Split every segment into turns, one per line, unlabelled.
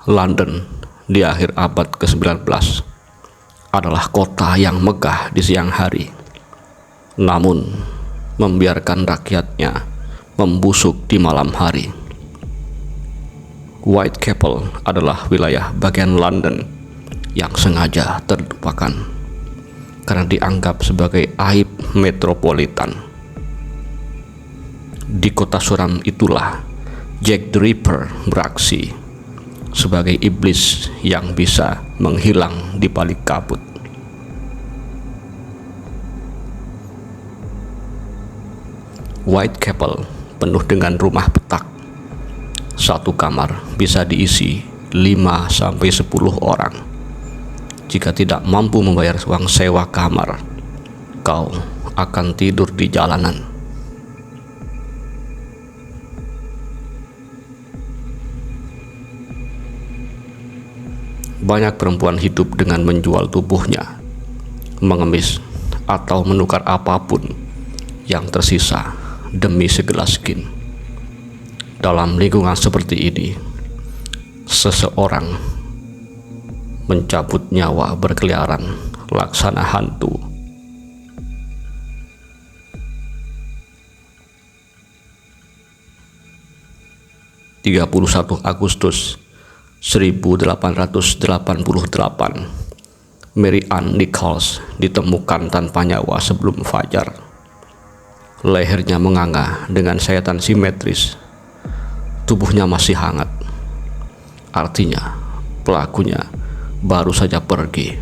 London di akhir abad ke-19 adalah kota yang megah di siang hari, namun membiarkan rakyatnya membusuk di malam hari. Whitechapel adalah wilayah bagian London yang sengaja terlupakan karena dianggap sebagai aib metropolitan. Di kota suram itulah Jack the Ripper beraksi sebagai iblis yang bisa menghilang di balik kabut. Whitechapel penuh dengan rumah petak. Satu kamar bisa diisi 5-10 orang. Jika tidak mampu membayar uang sewa kamar, kau akan tidur di jalanan. Banyak perempuan hidup dengan menjual tubuhnya, mengemis, atau menukar apapun yang tersisa demi segelas gin. Dalam lingkungan seperti ini, seseorang mencabut nyawa berkeliaran laksana hantu. Agustus 1888, Mary Ann Nichols ditemukan tanpa nyawa sebelum fajar. Lehernya menganga dengan sayatan simetris. Tubuhnya masih hangat. Artinya, pelakunya baru saja pergi.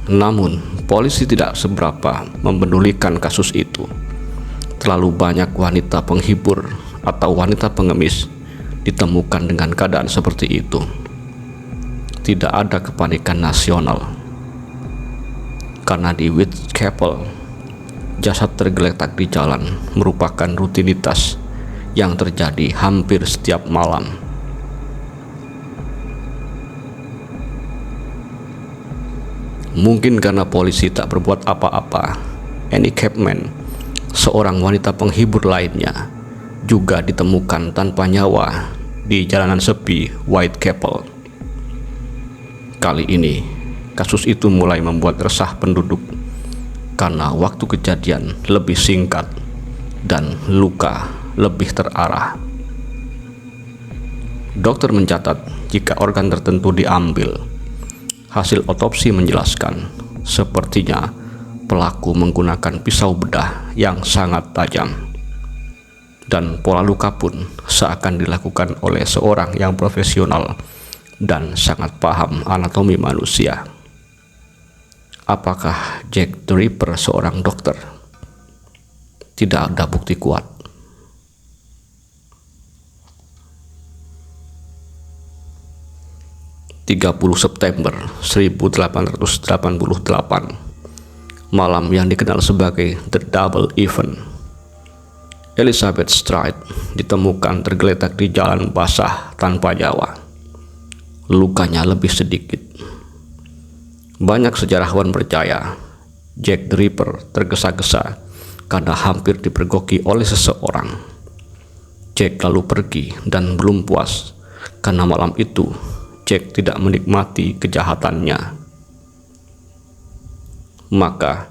Namun, polisi tidak seberapa mempedulikan kasus itu. Terlalu banyak wanita penghibur atau wanita pengemis ditemukan dengan keadaan seperti itu. Tidak ada kepanikan nasional karena di Whitechapel jasad tergeletak di jalan merupakan rutinitas yang terjadi hampir setiap malam. Mungkin karena polisi tak berbuat apa-apa, Annie Chapman, seorang wanita penghibur lainnya, juga ditemukan tanpa nyawa di jalanan sepi Whitechapel. Kali ini, kasus itu mulai membuat resah penduduk karena waktu kejadian lebih singkat dan luka lebih terarah. Dokter mencatat jika organ tertentu diambil. Hasil otopsi menjelaskan sepertinya pelaku menggunakan pisau bedah yang sangat tajam. Dan pola luka pun seakan dilakukan oleh seorang yang profesional dan sangat paham anatomi manusia. Apakah Jack the Ripper seorang dokter? Tidak ada bukti kuat. September 1888, malam yang dikenal sebagai The Double Event. Elizabeth Stride ditemukan tergeletak di jalan basah tanpa nyawa. Lukanya lebih sedikit. Banyak sejarawan percaya Jack the Ripper tergesa-gesa karena hampir dipergoki oleh seseorang. Jack lalu pergi dan belum puas karena malam itu Jack tidak menikmati kejahatannya. Maka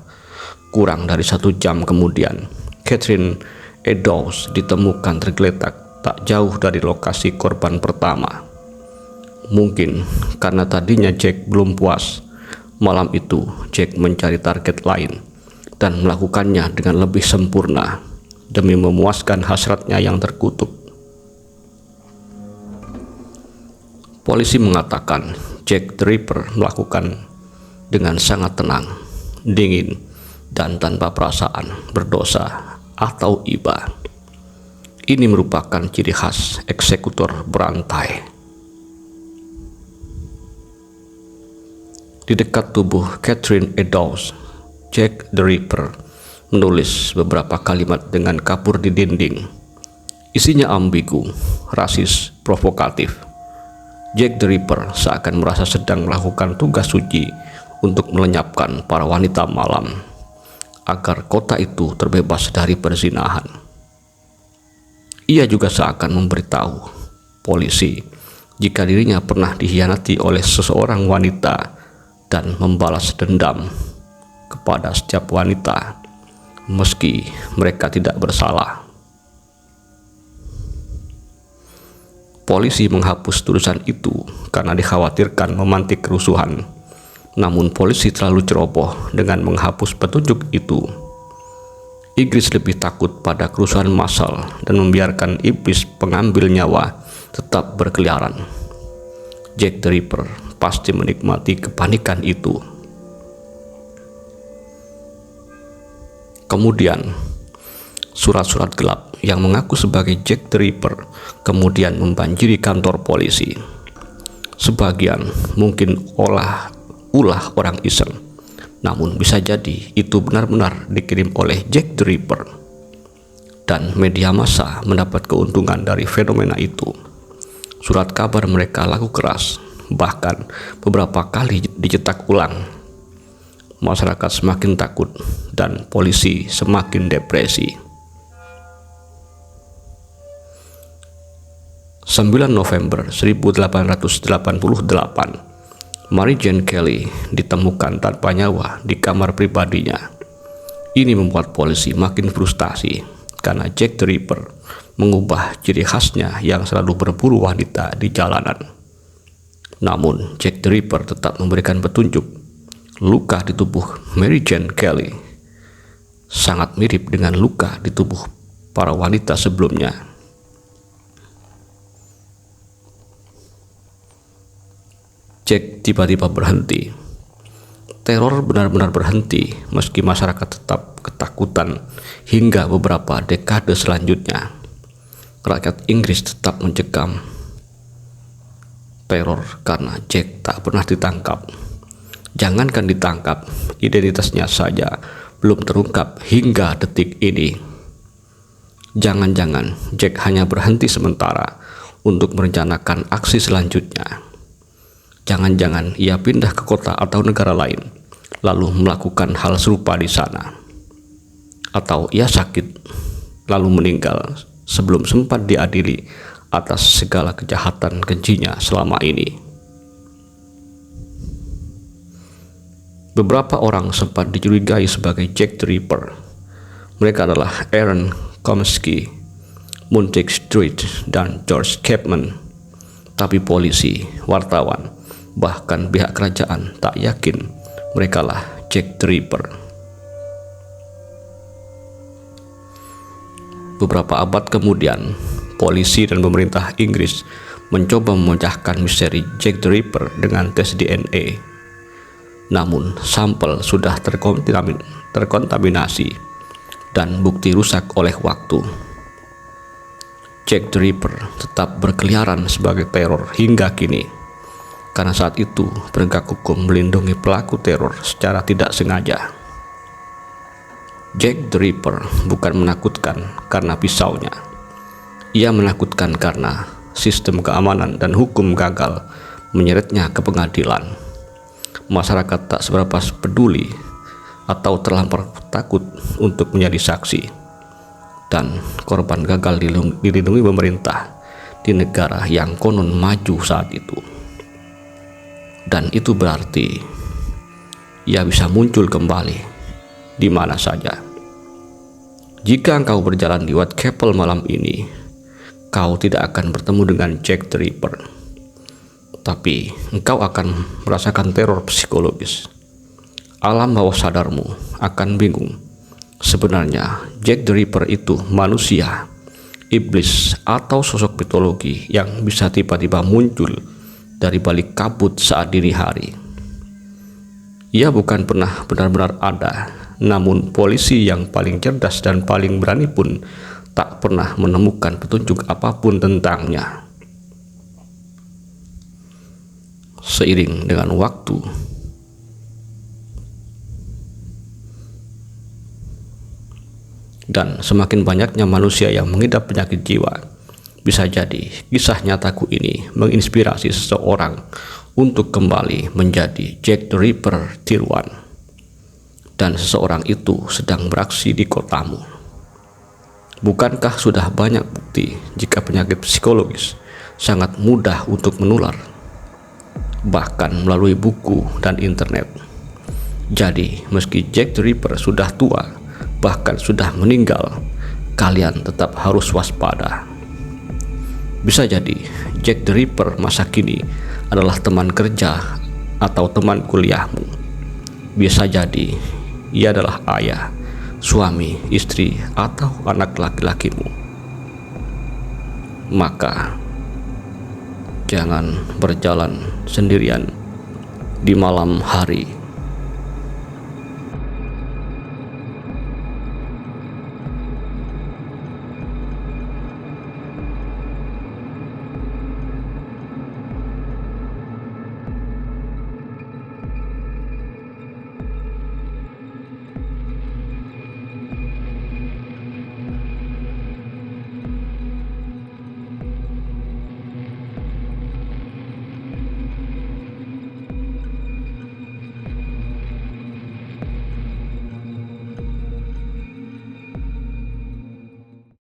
kurang dari 1 jam kemudian, Catherine Eddowes ditemukan tergeletak tak jauh dari lokasi korban pertama. Mungkin karena tadinya Jack belum puas, malam itu Jack mencari target lain dan melakukannya dengan lebih sempurna demi memuaskan hasratnya yang terkutuk. Polisi mengatakan Jack the Ripper melakukan dengan sangat tenang, dingin, dan tanpa perasaan berdosa atau iba. Ini merupakan ciri khas eksekutor berantai. Di dekat tubuh Catherine Eddowes, Jack the Ripper menulis beberapa kalimat dengan kapur di dinding. Isinya ambigu, rasis, provokatif. Jack the Ripper seakan merasa sedang melakukan tugas suci untuk melenyapkan para wanita malam agar kota itu terbebas dari perzinahan. Ia juga seakan memberitahu polisi jika dirinya pernah dikhianati oleh seseorang wanita dan membalas dendam kepada setiap wanita meski mereka tidak bersalah. Polisi menghapus tulisan itu karena dikhawatirkan memantik kerusuhan. Namun polisi terlalu ceroboh dengan menghapus petunjuk itu. Inggris lebih takut pada kerusuhan massal dan membiarkan iblis pengambil nyawa tetap berkeliaran. Jack the Ripper pasti menikmati kepanikan itu. Kemudian, surat-surat gelap yang mengaku sebagai Jack the Ripper kemudian membanjiri kantor polisi. Sebagian mungkin ulah orang iseng, namun bisa jadi itu benar-benar dikirim oleh Jack the Ripper. Dan media massa mendapat keuntungan dari fenomena itu. Surat kabar mereka laku keras, bahkan beberapa kali dicetak ulang. Masyarakat semakin takut dan polisi semakin depresi. 9 November 1888, Mary Jane Kelly ditemukan tanpa nyawa di kamar pribadinya. Ini membuat polisi makin frustasi karena Jack the Ripper mengubah ciri khasnya yang selalu berburu wanita di jalanan. Namun Jack the Ripper tetap memberikan petunjuk. Luka di tubuh Mary Jane Kelly sangat mirip dengan luka di tubuh para wanita sebelumnya. Jack tiba-tiba berhenti. Teror benar-benar berhenti meski masyarakat tetap ketakutan hingga beberapa dekade selanjutnya. Rakyat Inggris tetap mencekam teror karena Jack tak pernah ditangkap. Jangankan ditangkap, identitasnya saja belum terungkap hingga detik ini. Jangan-jangan Jack hanya berhenti sementara untuk merencanakan aksi selanjutnya. Jangan-jangan ia pindah ke kota atau negara lain, lalu melakukan hal serupa di sana. Atau ia sakit, lalu meninggal sebelum sempat diadili atas segala kejahatan kejinya selama ini. Beberapa orang sempat dicurigai sebagai Jack the Ripper. Mereka adalah Aaron Komsky, Muntik Street, dan George Chapman. Tapi polisi, wartawan, bahkan pihak kerajaan tak yakin merekalah Jack the Ripper. Beberapa abad kemudian, polisi dan pemerintah Inggris mencoba memecahkan misteri Jack the Ripper dengan tes DNA. Namun, sampel sudah terkontaminasi dan bukti rusak oleh waktu. Jack the Ripper tetap berkeliaran sebagai teror hingga kini. Karena saat itu penegak hukum melindungi pelaku teror secara tidak sengaja. Jack the Ripper bukan menakutkan karena pisaunya. Ia menakutkan karena sistem keamanan dan hukum gagal menyeretnya ke pengadilan. Masyarakat tak seberapa peduli atau terlampau takut untuk menjadi saksi. Dan korban gagal dilindungi pemerintah di negara yang konon maju saat itu. Dan itu berarti ia bisa muncul kembali di mana saja. Jika engkau berjalan di Whitechapel malam ini, kau tidak akan bertemu dengan Jack the Ripper. Tapi engkau akan merasakan teror psikologis. Alam bawah sadarmu akan bingung. Sebenarnya Jack the Ripper itu manusia, iblis, atau sosok mitologi yang bisa tiba-tiba muncul dari balik kabut saat dini hari. Ia bukan pernah benar-benar ada, namun polisi yang paling cerdas dan paling berani pun tak pernah menemukan petunjuk apapun tentangnya. Seiring dengan waktu, dan semakin banyaknya manusia yang mengidap penyakit jiwa, bisa jadi kisah nyataku ini menginspirasi seseorang untuk kembali menjadi Jack the Ripper Tier 1. Dan seseorang itu sedang beraksi di kotamu. Bukankah sudah banyak bukti jika penyakit psikologis sangat mudah untuk menular, bahkan melalui buku dan internet. Jadi, meski Jack the Ripper sudah tua, bahkan sudah meninggal, kalian tetap harus waspada. Bisa jadi Jack the Ripper masa kini adalah teman kerja atau teman kuliahmu. Bisa jadi ia adalah ayah, suami, istri, atau anak laki-lakimu. Maka jangan berjalan sendirian di malam hari